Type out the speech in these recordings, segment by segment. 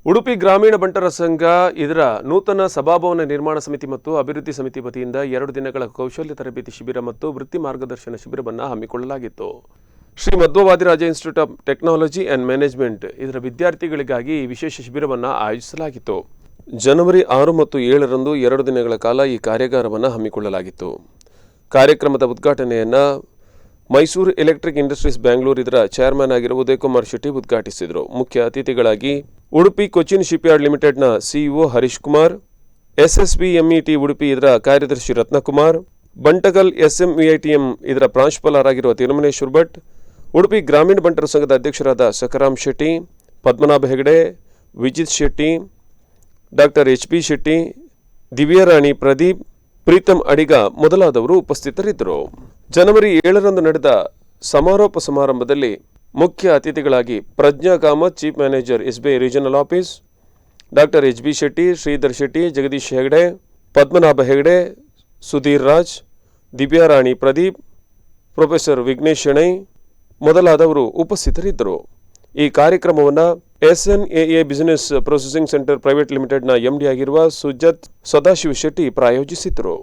ಉಡುಪಿ ಗ್ರಾಮೀಣ ಬಂಟರ ಸಂಘ ಇದರ ನೂತನ ಸಭಾಭವನ ನಿರ್ಮಾಣ ಸಮಿತಿ ಮತ್ತು ಅಭಿವೃದ್ಧಿ ಸಮಿತಿ ವತಿಯಿಂದ 2 ದಿನಗಳ ಕೌಶಲ್ಯ ತರಬೇತಿ ಶಿಬಿರ ಮತ್ತು ವೃತ್ತಿ ಮಾರ್ಗದರ್ಶನ ಶಿಬಿರವನ್ನು ಹಮ್ಮಿಕೊಳ್ಳಲಾಗಿತ್ತು. Shri Madhwa Vadiraja institute of technology and management ಇದರ ವಿದ್ಯಾರ್ಥಿಗಳಿಗಾಗಿ ಈ ವಿಶೇಷ ಶಿಬಿರವನ್ನು ಆಯೋಜಿಸಲಾಗಿತ್ತು. ಜನವರಿ 6 ಮತ್ತು 7ರಂದು 2 ದಿನಗಳ ಕಾಲ ಈ ಕಾರ್ಯಾಗಾರವನ್ನು ಹಮ್ಮಿಕೊಳ್ಳಲಾಗಿತ್ತು. ಕಾರ್ಯಕ್ರಮದ ಉದ್ಘಾಟನೆಯನ್ನು ಮೈಸೂರು ಎಲೆಕ್ಟ್ರಿಕ್ ಇಂಡಸ್ಟ್ರೀಸ್ ಬ್ಯಾಂಗ್ಳೂರ್ ಇದರ ಚೇರ್ಮನ್ ಆಗಿರುವ ಉದಯಕುಮಾರ್ ಶೆಟ್ಟಿ ಉದ್ಘಾಟಿಸಿದರು. ಮುಖ್ಯ ಅತಿಥಿಗಳಾಗಿ ಉಡುಪಿ ಕೊಚ್ಚಿನ್ ಶಿಪ್ಯಾರ್ಡ್ ಲಿಮಿಟೆಡ್ನ ಸಿಇಒ ಹರೀಶ್ ಕುಮಾರ್, SSBMET ಉಡುಪಿ ಇದರ ಕಾರ್ಯದರ್ಶಿ ರತ್ನಕುಮಾರ್, ಬಂಟಗಲ್ SMVITM ಇದರ ಪ್ರಾಂಶುಪಾಲರಾಗಿರುವ ತಿರುಮಲೇಶ್ವರ್ ಭಟ್, ಉಡುಪಿ ಗ್ರಾಮೀಣ ಬಂಟರ ಸಂಘದ ಅಧ್ಯಕ್ಷರಾದ ಸಕರಾಮ್ ಶೆಟ್ಟಿ, ಪದ್ಮನಾಭ ಹೆಗಡೆ, ವಿಜಿತ್ ಶೆಟ್ಟಿ, ಡಾಕ್ಟರ್ HB ಶೆಟ್ಟಿ, ದಿವ್ಯಾರಾಣಿ ಪ್ರದೀಪ್, ಪ್ರೀತಮ್ ಅಡಿಗ ಮೊದಲಾದವರು ಉಪಸ್ಥಿತರಿದ್ದರು. ಜನವರಿ 7ರಂದು ನಡೆದ ಸಮಾರೋಪ ಸಮಾರಂಭದಲ್ಲಿ ಮುಖ್ಯ ಅತಿಥಿಗಳಾಗಿ Prajna Kamath, chief manager SBI regional office, doctor HB Shetty, Sridhar Shetty, Jagadish Hegde, Padmanabha Hegde, Sudhir Raj, Divyarani Pradeep, professor Vighnesh Shenoy ಮೊದಲಾದವರು ಉಪಸ್ಥಿತರಿದ್ದರು. ಈ ಕಾರ್ಯಕ್ರಮವನ್ನು SNAA business processing centre private ಲಿಮಿಟೆಡ್ನ MD ಆಗಿರುವ ಸುಜತ್ ಸದಾಶಿವ ಶೆಟ್ಟಿ ಪ್ರಾಯೋಜಿಸಿದರು.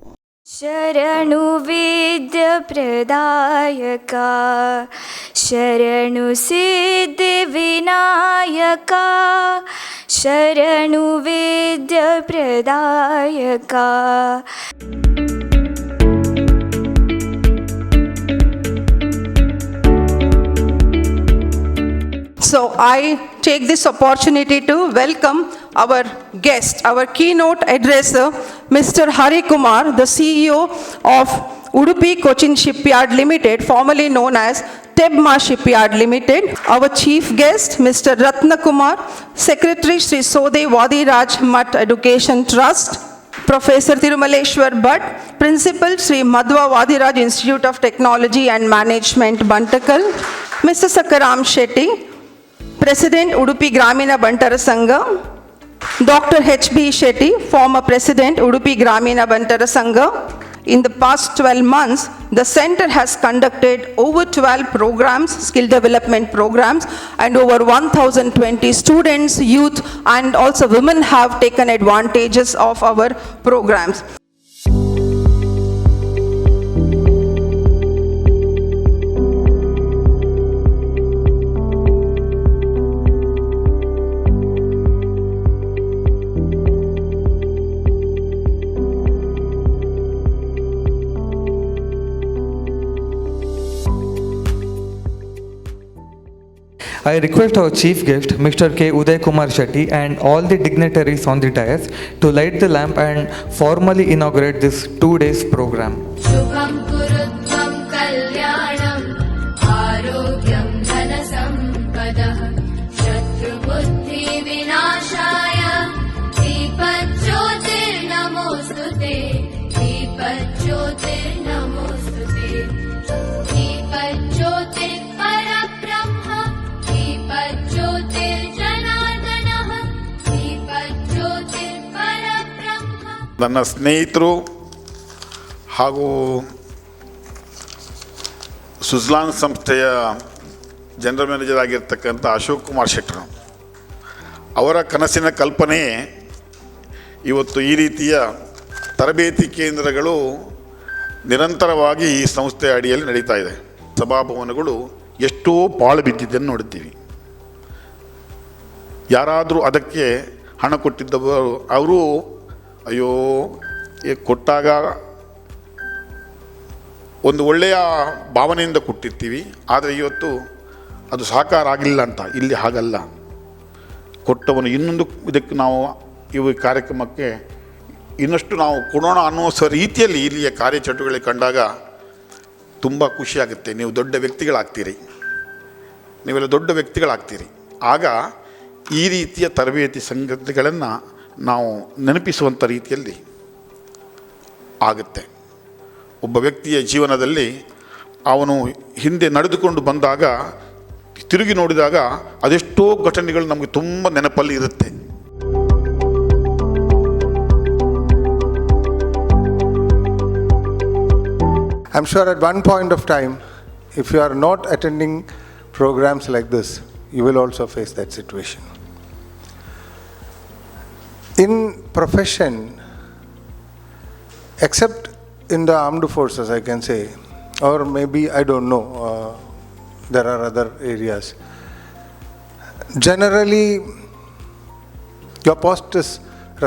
ಶರಣು ವಿದ್ಯ ಪ್ರದಾಯಕ ಶರಣು ಸಿದ್ಧಿ ವಿನಾಯಕ ಶರಣು ವಿದ್ಯ ಪ್ರದಾಯಕ. So I take this opportunity to welcome our guest, our keynote addresser, Mr. Hari Kumar, the CEO of Udupi Cochin Shipyard Limited, formerly known as Tebma Shipyard Limited. Our chief guest, Mr. Ratnakumar, Secretary Sri Sode Vadiraj Math Education Trust, Professor Tirumaleshwar Bhatt, Principal Sri Madhva Vadiraj Institute of Technology and Management, Bantakal, Mr. Sakaram Shetty, President Udupi Gramina Bantara Sangha, Dr. HB Shetty, former President Udupi Gramina Bantara Sangha. In the past 12 months, the center has conducted over 12 programs, skill development programs, and over 1,020 students, youth, and also women have taken advantages of our programs. I request our chief guest, Mr. K. Udayakumar Shetty, and all the dignitaries on the dais to light the lamp and formally inaugurate this 2 days program. Shubham kurutvam kalyanam arogyam dhanasampada shatru buddhi vinashaya deepajyotir namostute deepajyotir namostute deepajyotir parabrahma deepajyotir janardanah deepajyotir parabrahma. ನನ್ನ ಸ್ನೇಹಿತರು ಹಾಗೂ ಸುಜ್ಲಾನ್ ಸಂಸ್ಥೆಯ general manager ಆಗಿರ್ತಕ್ಕಂಥ ಅಶೋಕ್ ಕುಮಾರ್ ಶೆಟ್ಟರು ಅವರ ಕನಸಿನ ಕಲ್ಪನೆ ಇವತ್ತು ಈ ರೀತಿಯ ತರಬೇತಿ ಕೇಂದ್ರಗಳು ನಿರಂತರವಾಗಿ ಈ ಸಂಸ್ಥೆಯ ಅಡಿಯಲ್ಲಿ ನಡೀತಾ ಇದೆ. ಸಭಾಭವನಗಳು ಎಷ್ಟೋ ಪಾಳು ಬಿದ್ದಿದ್ದನ್ನು ನೋಡ್ತೀವಿ. ಯಾರಾದರೂ ಅದಕ್ಕೆ ಹಣ ಕೊಟ್ಟಿದ್ದವರು ಅವರು ಅಯ್ಯೋ ಕೊಟ್ಟಾಗ ಒಂದು ಒಳ್ಳೆಯ ಭಾವನೆಯಿಂದ ಕೊಟ್ಟಿರ್ತೀವಿ, ಆದರೆ ಇವತ್ತು ಅದು ಸಾಕಾರ ಆಗಿಲ್ಲ ಅಂತ. ಇಲ್ಲಿ ಹಾಗಲ್ಲ, ಕೊಟ್ಟವನು ಇನ್ನೊಂದು ಇದಕ್ಕೆ ನಾವು ಈ ಕಾರ್ಯಕ್ರಮಕ್ಕೆ ಇನ್ನಷ್ಟು ನಾವು ಕೊಡೋಣ ಅನ್ನೋ ರೀತಿಯಲ್ಲಿ ಇಲ್ಲಿಯ ಕಾರ್ಯಚಟುವಟಿಕೆ ಕಂಡಾಗ ತುಂಬ ಖುಷಿಯಾಗುತ್ತೆ. ನೀವು ದೊಡ್ಡ ವ್ಯಕ್ತಿಗಳಾಗ್ತೀರಿ, ನೀವೆಲ್ಲ ದೊಡ್ಡ ವ್ಯಕ್ತಿಗಳಾಗ್ತೀರಿ. ಆಗ ಈ ರೀತಿಯ ತರಬೇತಿ ಸಂಗತಿಗಳನ್ನು ನಾವು ನೆನಪಿಸುವಂಥ ರೀತಿಯಲ್ಲಿ ಆಗುತ್ತೆ. ಒಬ್ಬ ವ್ಯಕ್ತಿಯ ಜೀವನದಲ್ಲಿ ಅವನು ಹಿಂದೆ ನಡೆದುಕೊಂಡು ಬಂದಾಗ ತಿರುಗಿ ನೋಡಿದಾಗ ಅದೆಷ್ಟೋ ಘಟನೆಗಳು ನಮಗೆ ತುಂಬ ನೆನಪಲ್ಲಿ ಇರುತ್ತೆ. I'm sure at one point of time, if you are not attending programs like this, you will also face that situation. In profession, except in the armed forces, I can say, or maybe I don't know, there are other areas. Generally, your post is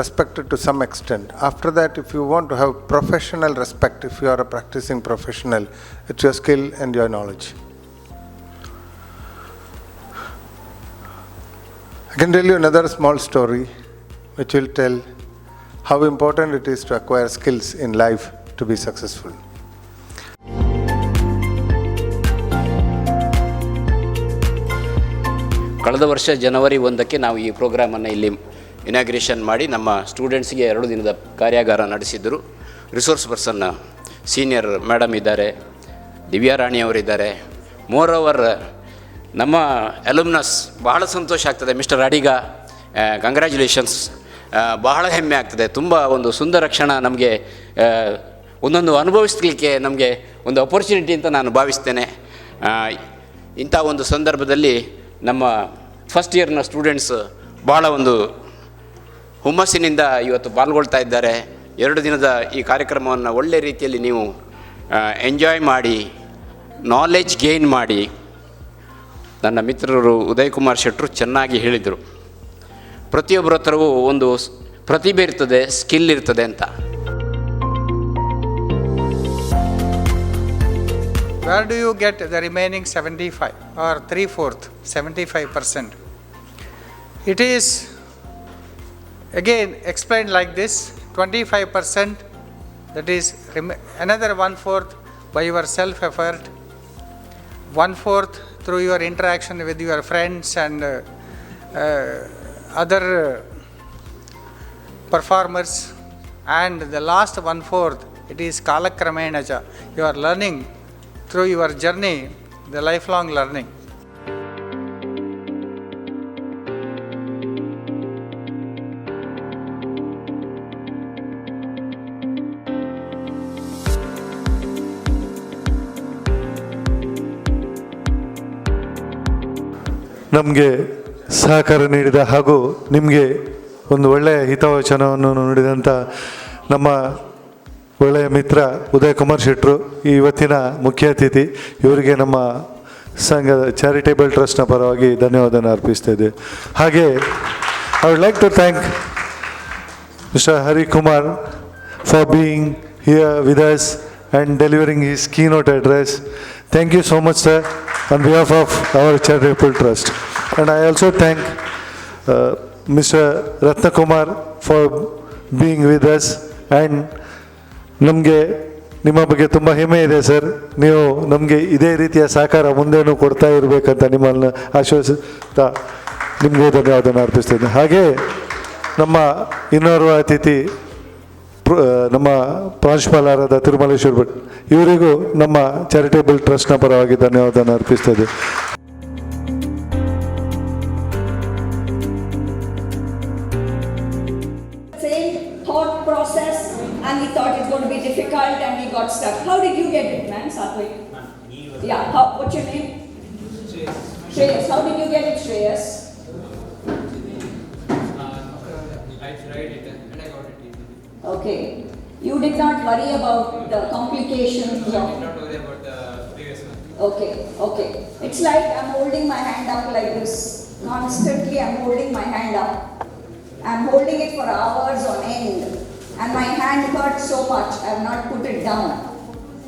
respected to some extent. After that, if you want to have professional respect, if you are a practicing professional, it's your skill and your knowledge. I can tell you another small story which will tell how important it is to acquire skills in life to be successful. ಕಳೆದ ವರ್ಷ ಜನವರಿ 1ಕ್ಕೆ ನಾವು ಈ ಪ್ರೋಗ್ರಾಮನ್ನು ಇಲ್ಲಿ inauguration ಮಾಡಿ ನಮ್ಮ ಸ್ಟೂಡೆಂಟ್ಸ್ಗೆ 2 ದಿನದ ಕಾರ್ಯಾಗಾರ ನಡೆಸಿದ್ದರು. ರಿಸೋರ್ಸ್ ಪರ್ಸನ್ ಸೀನಿಯರ್ ಮೇಡಮ್ ಇದ್ದಾರೆ, ದಿವ್ಯಾ ರಾಣಿ ಅವರಿದ್ದಾರೆ. ಮೋರ್ ಓವರ್ ನಮ್ಮ ಅಲುಮ್ನಸ್ ಬಹಳ ಸಂತೋಷ ಆಗ್ತದೆ. ಮಿಸ್ಟರ್ ಅಡಿಗ, ಕಂಗ್ರ್ಯಾಚುಲೇಷನ್ಸ್. ಬಹಳ ಹೆಮ್ಮೆ ಆಗ್ತದೆ. ತುಂಬ ಒಂದು ಸುಂದರ ಕ್ಷಣ ನಮಗೆ ಒಂದೊಂದು ಅನುಭವಿಸಲಿಕ್ಕೆ ನಮಗೆ ಒಂದು ಅಪರ್ಚುನಿಟಿ ಅಂತ ನಾನು ಭಾವಿಸ್ತೇನೆ. ಇಂಥ ಒಂದು ಸಂದರ್ಭದಲ್ಲಿ ನಮ್ಮ ಫಸ್ಟ್ ಇಯರ್ನ ಸ್ಟೂಡೆಂಟ್ಸ್ ಭಾಳ ಒಂದು ಹುಮ್ಮಸ್ಸಿನಿಂದ ಇವತ್ತು ಪಾಲ್ಗೊಳ್ತಾ ಇದ್ದಾರೆ. 2 ದಿನದ ಈ ಕಾರ್ಯಕ್ರಮವನ್ನು ಒಳ್ಳೆ ರೀತಿಯಲ್ಲಿ ನೀವು ಎಂಜಾಯ್ ಮಾಡಿ, ನಾಲೆಜ್ ಗೇನ್ ಮಾಡಿ. ನನ್ನ ಮಿತ್ರರು ಉದಯ್ ಕುಮಾರ್ ಶೆಟ್ಟರು ಚೆನ್ನಾಗಿ ಹೇಳಿದರು, ಪ್ರತಿಯೊಬ್ಬರ ಹತ್ರವೂ ಒಂದು ಪ್ರತಿಭೆ ಇರ್ತದೆ, ಸ್ಕಿಲ್ ಇರ್ತದೆ ಅಂತ. Where do you get the remaining 75 or 3/4, 75%? It is again explained like this: 25%, that is another 1/4 by your self-effort, 1/4 through your interaction with your friends and other performers, and the last 1/4, it is kalakramenacha. You are learning through your journey, the lifelong learning. ನಮಗೆ ಸಹಕಾರ ನೀಡಿದ ಹಾಗೂ ನಿಮಗೆ ಒಂದು ಒಳ್ಳೆಯ ಹಿತವಚನವನ್ನು ನುಡಿದಂಥ ನಮ್ಮ ಒಳ್ಳೆಯ ಮಿತ್ರ ಉದಯ್ ಕುಮಾರ್ ಶೆಟ್ಟರು ಈ ಇವತ್ತಿನ ಮುಖ್ಯ ಅತಿಥಿ. ಇವರಿಗೆ ನಮ್ಮ ಸಂಘದ ಚಾರಿಟೇಬಲ್ ಟ್ರಸ್ಟ್ನ ಪರವಾಗಿ ಧನ್ಯವಾದನ ಅರ್ಪಿಸ್ತಾ ಇದ್ದೇವೆ. ಹಾಗೆ I would like to thank mister Harikumar for being here with us and delivering his keynote address. Thank you so much, sir, on behalf of our charitable trust. And I also thank Mr. Ratnakumar for being with us. And ನಮಗೆ ನಿಮ್ಮ ಬಗ್ಗೆ ತುಂಬ ಹೆಮ್ಮೆ ಇದೆ sir. ನೀವು ನಮಗೆ ಇದೇ ರೀತಿಯ ಸಹಕಾರ ಮುಂದೇನೂ ಕೊಡ್ತಾ ಇರಬೇಕಂತ ನಿಮ್ಮನ್ನು ಆಶ್ವಾಸಿಸ್ತಾ ನಿಮಗೂ ಧನ್ಯವಾದನ ಅರ್ಪಿಸ್ತಿದ್ದೆ. ಹಾಗೆ ನಮ್ಮ ಇನ್ನೋರ್ವ ಅತಿಥಿ ನಮ್ಮ ಪ್ರಾಂಶುಪಾಲರಾದ ತಿರುಮಲೇಶ್ವರ್ ಭಟ್, ಇವರಿಗೂ ನಮ್ಮ ಚಾರಿಟೇಬಲ್ ಟ್ರಸ್ಟ್ನ ಪರವಾಗಿ ಧನ್ಯವಾದನ ಅರ್ಪಿಸ್ತೇವೆ. Same thought process, and we thought it's going to be difficult, and we got stuck. How did you get it, man, Satvik? Yeah. What's your name? Shreyas. How did you get it, Shreyas? I tried it and I got it easily. Okay. You did not worry about the complications. No, I did not worry about the previous one. Okay. It's like I'm holding my hand up like this. Constantly I'm holding my hand up. I'm holding it for hours on end. And my hand hurts so much, I have not put it down.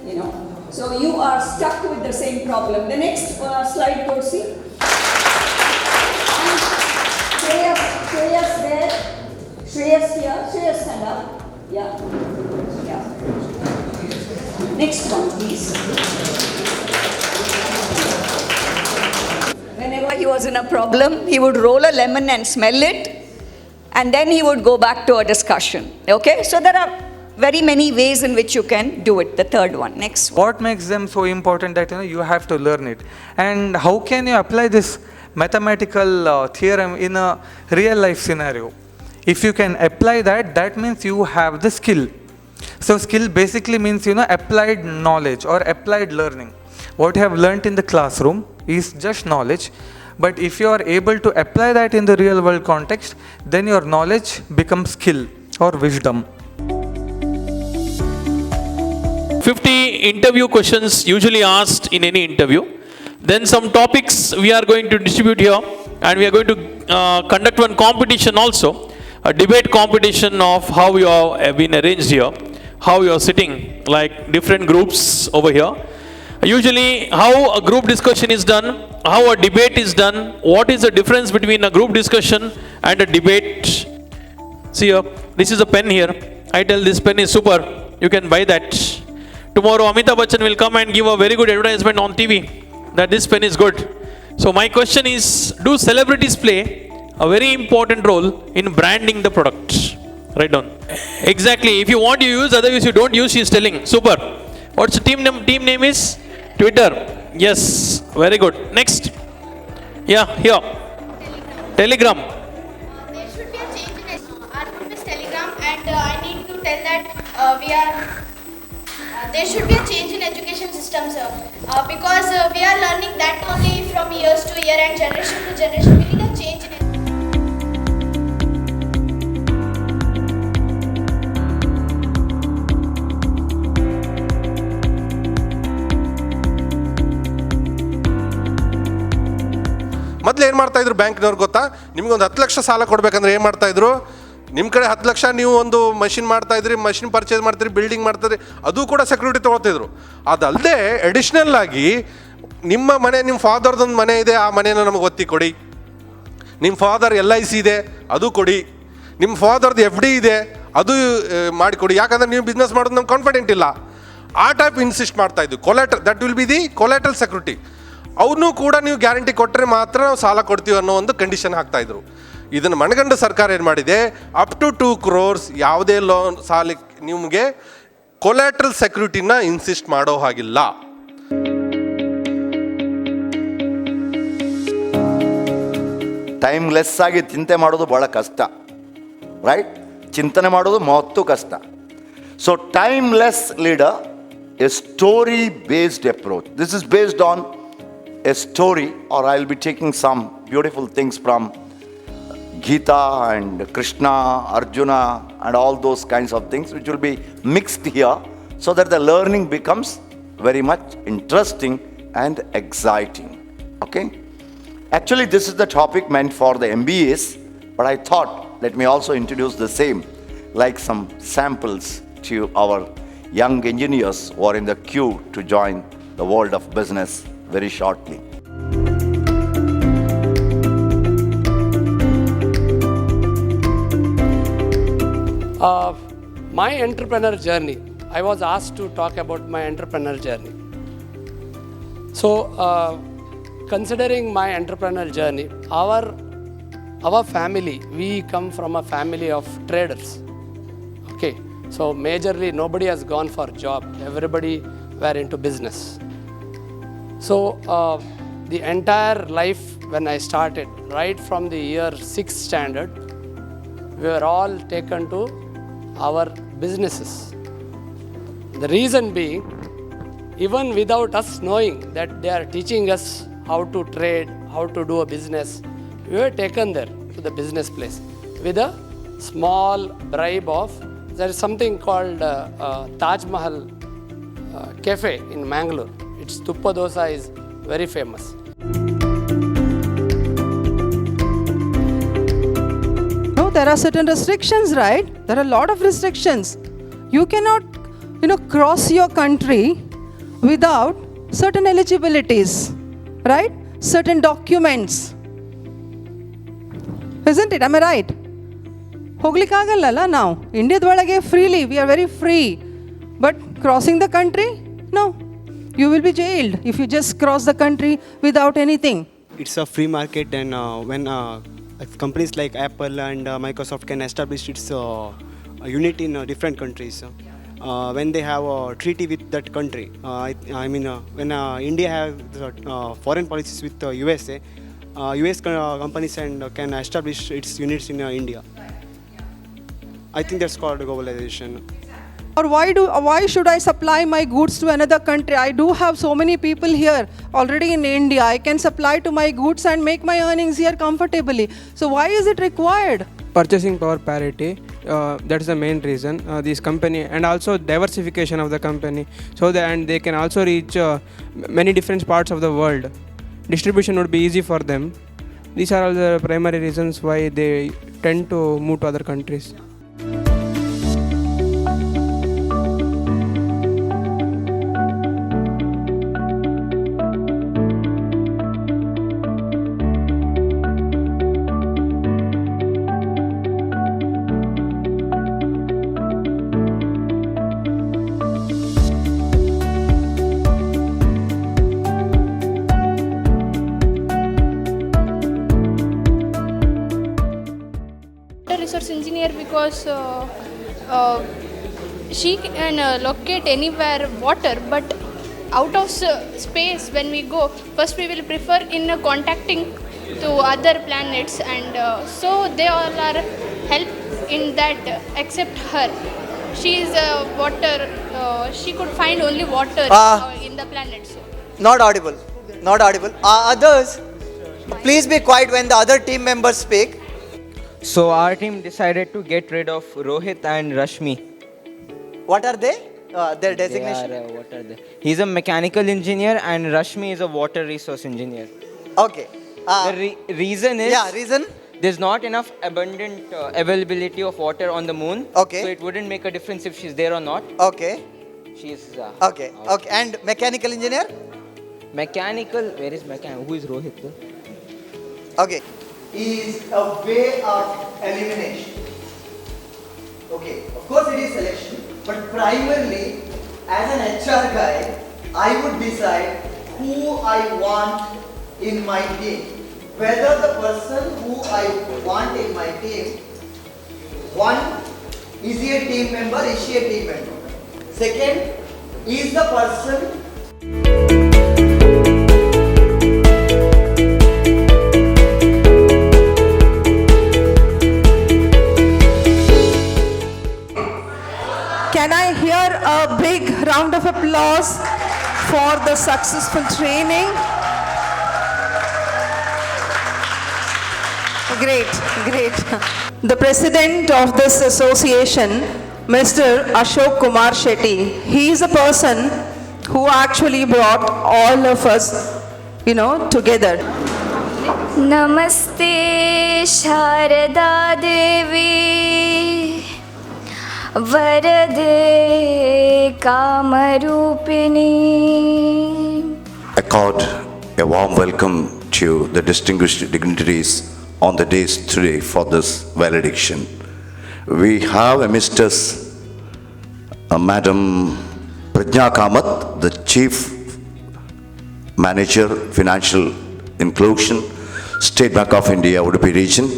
You know. So you are stuck with the same problem. The next slide, Korsi. And Shreyas there. Shreyas here. Shreyas stand up. Yeah. Next one, please. Whenever he was in a problem, he would roll a lemon and smell it, and then he would go back to a discussion. Okay? So there are very many ways in which you can do it. The third one. Next one. What makes them so important that you have to learn it? And how can you apply this mathematical theorem in a real life scenario? If you can apply that, that means you have the skill. So skill basically means applied knowledge or applied learning. What you have learnt in the classroom is just knowledge, But if you are able to apply that in the real world context, then your knowledge becomes skill or wisdom. 50 interview questions usually asked in any interview. Then some topics we are going to distribute here, and we are going to conduct one competition also, a debate competition of how you have been arranged here, how you are sitting like different groups over here. Usually how a group discussion is done, how a debate is done, what is the difference between a group discussion and a debate. See here, this is a pen here. I tell this pen is super, you can buy that. Tomorrow Amitabh Bachchan will come and give a very good advertisement on TV that this pen is good. So my question is, do celebrities play a very important role in branding the product? Write down. Exactly. If you want, you use, otherwise you don't use, she is telling. Super. What's the team name? Team name is Twitter. Yes. Very good. Next. Yeah, here. Telegram. There should be a change in our group is Telegram, and I need to tell that there should be a change in education system, sir, because we are learning that only from years to year and generation to generation. We need a change in it. ಮೊದಲು ಏನು ಮಾಡ್ತಾಯಿದ್ರು ಬ್ಯಾಂಕ್ನವ್ರು ಗೊತ್ತಾ? ನಿಮಗೊಂದು 10 ಲಕ್ಷ ಸಾಲ ಕೊಡಬೇಕಂದ್ರೆ ಏನು ಮಾಡ್ತಾಯಿದ್ರು? ನಿಮ್ಮ ಕಡೆ 10 ಲಕ್ಷ ನೀವು ಒಂದು ಮಷಿನ್ ಮಾಡ್ತಾಯಿದ್ರಿ, ಮಷಿನ್ ಪರ್ಚೇಸ್ ಮಾಡ್ತೀರಿ, ಬಿಲ್ಡಿಂಗ್ ಮಾಡ್ತೀರಿ, ಅದು ಕೂಡ ಸೆಕ್ಯೂರಿಟಿ ತೊಗೊಳ್ತಿದ್ರು. ಅದಲ್ಲದೆ ಅಡಿಷ್ನಲ್ ಆಗಿ ನಿಮ್ಮ ಮನೆ, ನಿಮ್ಮ ಫಾದರ್ದೊಂದು ಮನೆ ಇದೆ, ಆ ಮನೆಯನ್ನು ನಮಗೆ ಒತ್ತಿ ಕೊಡಿ. ನಿಮ್ಮ ಫಾದರ್ LIC ಇದೆ, ಅದು ಕೊಡಿ. ನಿಮ್ಮ ಫಾದರ್ದು FD ಇದೆ, ಅದು ಮಾಡಿಕೊಡಿ. ಯಾಕಂದರೆ ನೀವು ಬಿಸ್ನೆಸ್ ಮಾಡೋದು ನಮ್ಗೆ ಕಾನ್ಫಿಡೆಂಟ್ ಇಲ್ಲ. ಆ ಟೈಪ್ ಇನ್ಸಿಸ್ಟ್ ಮಾಡ್ತಾಯಿದ್ದು. That will be the collateral security. ಅವನು ಕೂಡ ನೀವು ಗ್ಯಾರಂಟಿ ಕೊಟ್ಟರೆ ಮಾತ್ರ ನಾವು ಸಾಲ ಕೊಡ್ತೀವಿ ಅನ್ನೋ ಒಂದು ಕಂಡೀಷನ್ ಹಾಕ್ತಾಯಿದ್ರು. ಇದನ್ನು ಮನಗಂಡ ಸರ್ಕಾರ ಏನು ಮಾಡಿದೆ, ಅಪ್ ಟು 2 crores ಯಾವುದೇ ಲೋನ್ ಸಾಲಕ್ಕೆ ನಿಮಗೆ ಕೊಲೆಟ್ರಲ್ ಸೆಕ್ಯೂರಿಟಿನ ಇನ್ಸಿಸ್ಟ್ ಮಾಡೋ ಹಾಗಿಲ್ಲ. ಟೈಮ್ಲೆಸ್ ಆಗಿ ಚಿಂತೆ ಮಾಡೋದು ಭಾಳ ಕಷ್ಟ, ರೈಟ್? ಚಿಂತನೆ ಮಾಡೋದು ಮಹತ್ತು ಕಷ್ಟ. So timeless leader, A story based approach. This is based on a story, or I'll be taking some beautiful things from Gita and Krishna, Arjuna and all those kinds of things which will be mixed here so that the learning becomes very much interesting and exciting. Okay? Actually, this is the topic meant for the MBAs, but I thought let me also introduce the same, like some samples to our young engineers who are in the queue to join the world of business very shortly. My entrepreneur journey, I was asked to talk about my entrepreneur journey. So, considering my entrepreneur journey, our family, we come from a family of traders. Okay, so majorly nobody has gone for job, everybody were into business. So the entire life when I started, right from the year 6th standard, we were all taken to our businesses. The reason being, even without us knowing that they are teaching us how to trade, how to do a business, we were taken there to the business place with a small bribe of, there is something called Taj Mahal Cafe in Mangalore. Its Tuppa dosa is very famous. No, there are certain restrictions, right? There are a lot of restrictions. You cannot, cross your country without certain eligibilities, right? Certain documents. Isn't it? Am I right? ಹೋಗ್ಲಿಕ್ಕಾಗಲ್ಲ ನಾವು ಇಂಡಿಯಾದೊಳಗೆ freely, we are very free. But crossing the country, no. You will be jailed if you just cross the country without anything. It's a free market, and when companies like Apple and Microsoft can establish its unit in different countries, when they have a treaty with that country, when India has foreign policies with USA, US companies can establish its units in India. I think that's called globalization. Or why should I supply my goods to another country? I do have so many people here already in India. I can supply to my goods and make my earnings here comfortably. So why is it required? Purchasing power parity, that is the main reason. This company, and also diversification of the company, so that and they can also reach many different parts of the world. Distribution would be easy for them. These are all the primary reasons why they tend to move to other countries. Resource engineer because she can locate anywhere water, but out of space when we go, first we will prefer in contacting to other planets, and so they all are help in that except her. She is water, she could find only water in the planet. So. Not audible, not audible. Others, please be quiet when the other team members speak. So our team decided to get rid of Rohit and Rashmi. What are they? Their designation? What are they? He's a mechanical engineer and Rashmi is a water resource engineer. Okay. The reason is... Yeah, reason? There's not enough abundant availability of water on the moon. Okay. So it wouldn't make a difference if she's there or not. Okay. She's... okay. Okay. And mechanical engineer? Mechanical... Where is mechanical? Who is Rohit? Okay. Is a way of elimination. Okay, of course it is selection, but primarily as an HR guy, I would decide who I want in my team. Whether the person who I want in my team, one, is he a team member, is she a team member? Second, is the person Can I hear a big round of applause for the successful training? Great, great. The president of this association, Mr. Ashok Kumar Shetty, he is a person who actually brought all of us, together. Namaste Sharada Devi Varade Kamarupini. Accord a warm welcome to the distinguished dignitaries on the days today for this valediction. We have amidst us Madam Prajna Kamath, the Chief Manager, Financial Inclusion, State Bank of India, Udupi region.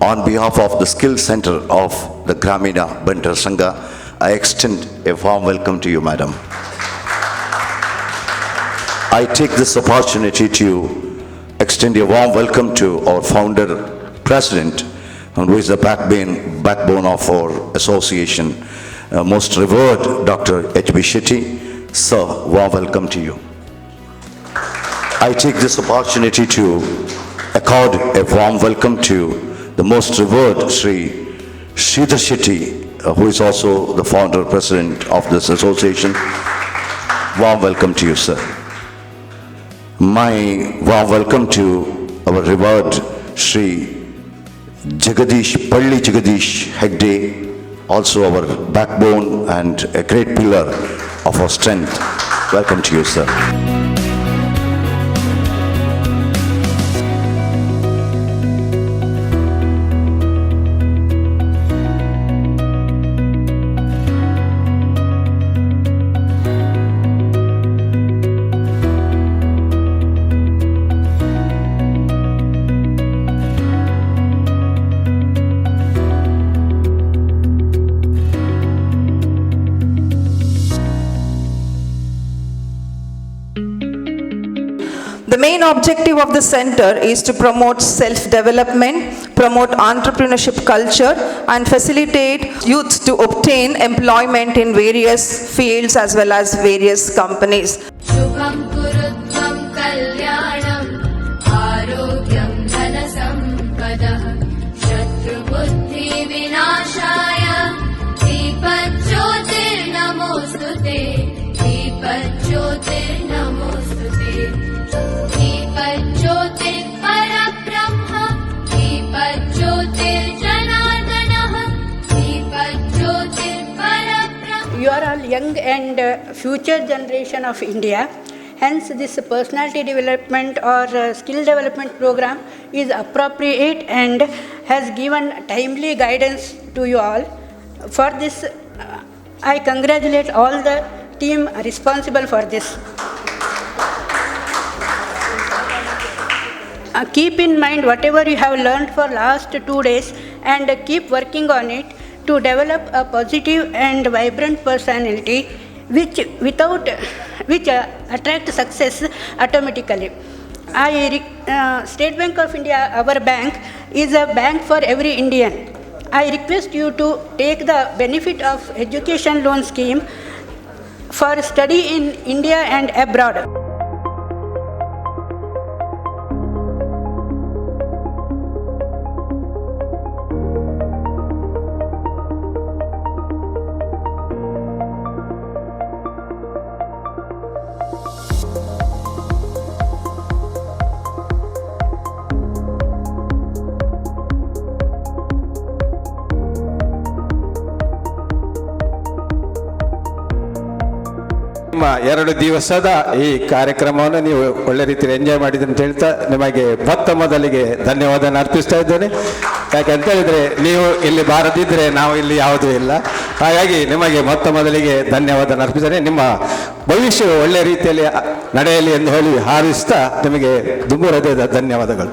On behalf of the Skill Center of the Gramina Bantar Sangha, I extend a warm welcome to you, Madam. I take this opportunity to extend a warm welcome to our founder, president, who is the backbone of our association, most revered Dr. H.B. Shetty. Sir, warm welcome to you. I take this opportunity to accord a warm welcome to the most revered Sri Sridhar Shetty, who is also the founder president of this association. Warm welcome to you, sir. My warm welcome to our revered Sri Palli Jagadish Hegde, also our backbone and a great pillar of our strength. Welcome to you, sir. The main objective of the center is to promote self-development promote entrepreneurship culture, and facilitate youth to obtain employment in various fields as well as various companies. शुभं कुरुत्वं कल्याणं आरोग्यं धनसम्पदः शत्रुबुद्धिविनाशाय दीपज्योतिर्नमोऽस्तुते दीपज्योतिर्नमोऽस्तुते दीपज्योतिर्परब्रह्म दीपज्योतिर्जनार्दनः दीपज्योतिर्परब्रह्म. You are all young and future generation of India. Hence, this personality development or skill development program is appropriate and has given timely guidance to you all. For this, I congratulate all the team responsible for this. Keep in mind whatever you have learned for last 2 days and keep working on it to develop a positive and vibrant personality which attracts success automatically. State Bank of India, our bank, is a bank for every Indian. I request you to take the benefit of education loan scheme for study in India and abroad. ನಿಮ್ಮ 2 ದಿವಸದ ಈ ಕಾರ್ಯಕ್ರಮವನ್ನು ನೀವು ಒಳ್ಳೆ ರೀತಿಯಲ್ಲಿ enjoy ಮಾಡಿದ್ರೆ ಅಂತ ಹೇಳ್ತಾ ನಿಮಗೆ ಮೊದಲಿಗೆ ಧನ್ಯವಾದ ಅರ್ಪಿಸ್ತಾ ಇದ್ದೇನೆ. ಯಾಕಂತ ಹೇಳಿದ್ರೆ ನೀವು ಇಲ್ಲಿ ಬಾರದಿದ್ರೆ ನಾವು ಇಲ್ಲಿ ಯಾವುದೂ ಇಲ್ಲ. ಹಾಗಾಗಿ ನಿಮಗೆ ಮೊದಲಿಗೆ ಧನ್ಯವಾದ ಅರ್ಪಿಸ್ತೇನೆ. ನಿಮ್ಮ ಭವಿಷ್ಯ ಒಳ್ಳೆ ರೀತಿಯಲ್ಲಿ ನಡೆಯಲಿ ಎಂದು ಹೇಳಿ ಹಾರೈಸ್ತಾ ನಿಮಗೆ ತುಂಬ ಹೃದಯದ ಧನ್ಯವಾದಗಳು.